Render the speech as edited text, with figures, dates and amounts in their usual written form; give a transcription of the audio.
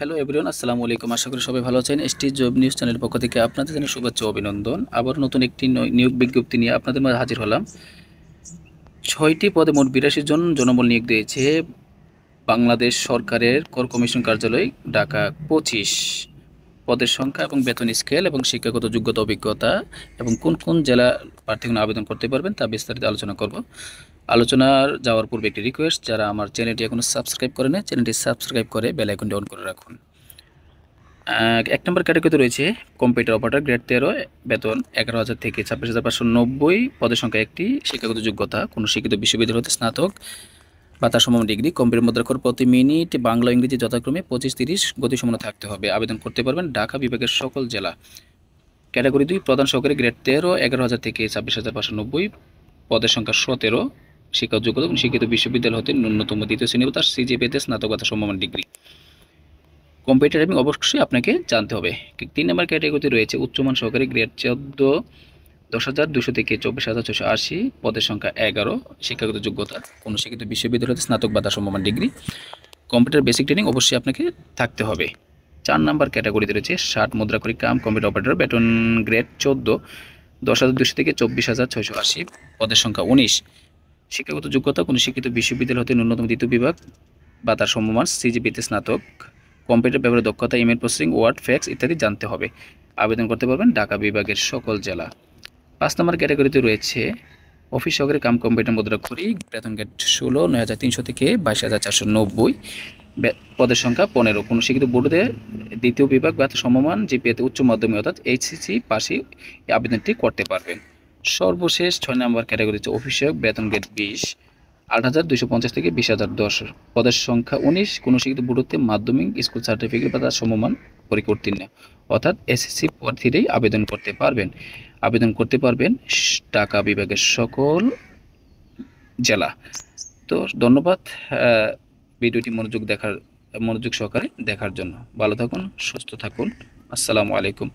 Hello everyone, আসসালামু আলাইকুম। আশা করি সবাই ভালো আছেন। এসটি জব নিউজ চ্যানেলের পক্ষ থেকে আপনাদের জানাই শুভেচ্ছা ও অভিনন্দন। আবার নতুন একটি নিয়োগ বিজ্ঞপ্তি নিয়ে আপনাদের মাঝে হাজির হলাম। ৬টি পদে মোট ৮২ জন জনবল নিয়োগ দিয়েছে বাংলাদেশ সরকারের কর কমিশন কার্যালয়, ঢাকা ২৫। পদের সংখ্যা এবং বেতন স্কেল এবং শিক্ষাগত যোগ্যতা, অভিজ্ঞতা এবং কোন কোন জেলা প্রার্থীগণ আবেদন করতে পারবেন তা বিস্তারিত আলোচনা করব। আলোচনার যাওয়ার পূর্বে একটি রিকোয়েস্ট, যারা আমার চ্যানেলটি এখনও সাবস্ক্রাইব করে না, চ্যানেলটি সাবস্ক্রাইব করে বেল আইকনটি অন করে রাখুন। ১ নম্বর ক্যাটাগরিতে রয়েছে কম্পিউটার অপারেটর, গ্রেড ১৩, বেতন ১১,০০০ থেকে ২৬,৫৯০। পদের সংখ্যা একটি, শিক্ষাগত যোগ্যতা কোনো শিক্ষিত বিশ্ববিদ্যালয় হতে স্নাতক বা তার সমমান ডিগ্রি, কম্পিউটার মুদ্রাক্ষর প্রতি মিনিট বাংলা ইংরেজি যথাক্রমে ২৫-৩০ গতিসম্পন্ন থাকতে হবে। আবেদন করতে পারবেন ঢাকা বিভাগের সকল জেলা। ক্যাটাগরি ২ প্রধান সহকারী, গ্রেড ১৩, ১১,০০০ থেকে ২৬,৫৯০। পদের সংখ্যা ১৭, শিক্ষাগত যোগ্যতা এবং শিক্ষিত বিশ্ববিদ্যালয় হতে ন্যূনতম দ্বিতীয় শ্রেণী ও তার সিজিপিএতে স্নাতক বা তার সমমান ডিগ্রি। কম্পিউটার টাইপিং অবশ্যই আপনাকে জানতে হবে। ৩ নম্বর ক্যাটাগরিতে রয়েছে উচ্চমান সহকারী, গ্রেড ১৪, ১০,২০০ থেকে ২৪,৬৮। পদের সংখ্যা ১১, শিক্ষাগত যোগ্যতা কোনো শিক্ষিত বিশ্ববিদ্যালয়তে স্নাতক বা তার সমমান ডিগ্রি। কম্পিউটার বেসিক ট্রেনিং অবশ্যই আপনাকে থাকতে হবে। ৪ নম্বর ক্যাটাগরিতে রয়েছে ৬০ মুদ্রাক্ষরিক কাম কম্পিউটার অপারেটর, বেতন গ্রেড ১৪, ১০,২০০ থেকে ২৪,৬৮। পদের সংখ্যা ১৯, শিক্ষাগত যোগ্যতা কোনো শিক্ষিত বিশ্ববিদ্যালয় হতে ন্যূনতম দ্বিতীয় বিভাগ বা তার সমমান, সিজিপিতে স্নাতক। কম্পিউটার ব্যবহারের দক্ষতা, ইমেল প্রসেসিং, ওয়ার্ড, ফ্যাক্স ইত্যাদি জানতে হবে। আবেদন করতে পারবেন ঢাকা বিভাগের সকল জেলা। ৫ নম্বর ক্যাটাগরিতে রয়েছে অফিস সহকারী কাম কম্পিউটার মুদ্রাক্ষরিক, বেতন গ্রেড ১৬, ৯,৩০০ থেকে ২২,৪৯০। পদের সংখ্যা ১৫, কোনো শিক্ষিত বোর্ডে দ্বিতীয় বিভাগ বা সমমান জিপিএতে উচ্চ মাধ্যমিক অর্থাৎ এইচএসসি পাশে আবেদনটি করতে পারবেন। সর্বশেষ ৬ নম্বর ক্যাটাগরি হচ্ছে অফিস সহায়ক, বেতন গ্রেড ২০, ৮,২৫০ থেকে ২০,০১০। পদের সংখ্যা ১৯, কোনো শিক্ষিত বোর্ড হতে মাধ্যমিক স্কুল সার্টিফিকেট বা তার সমমান পরীক্ষা উত্তীর্ণ অর্থাৎ এসএসসি প্রার্থীরাই আবেদন করতে পারবেন। আবেদন করতে পারবেন ঢাকা বিভাগের সকল জেলা। তো ধন্যবাদ ভিডিওটি মনোযোগ সহকারে দেখার জন্য। ভালো থাকুন, সুস্থ থাকুন। আসসালামু আলাইকুম।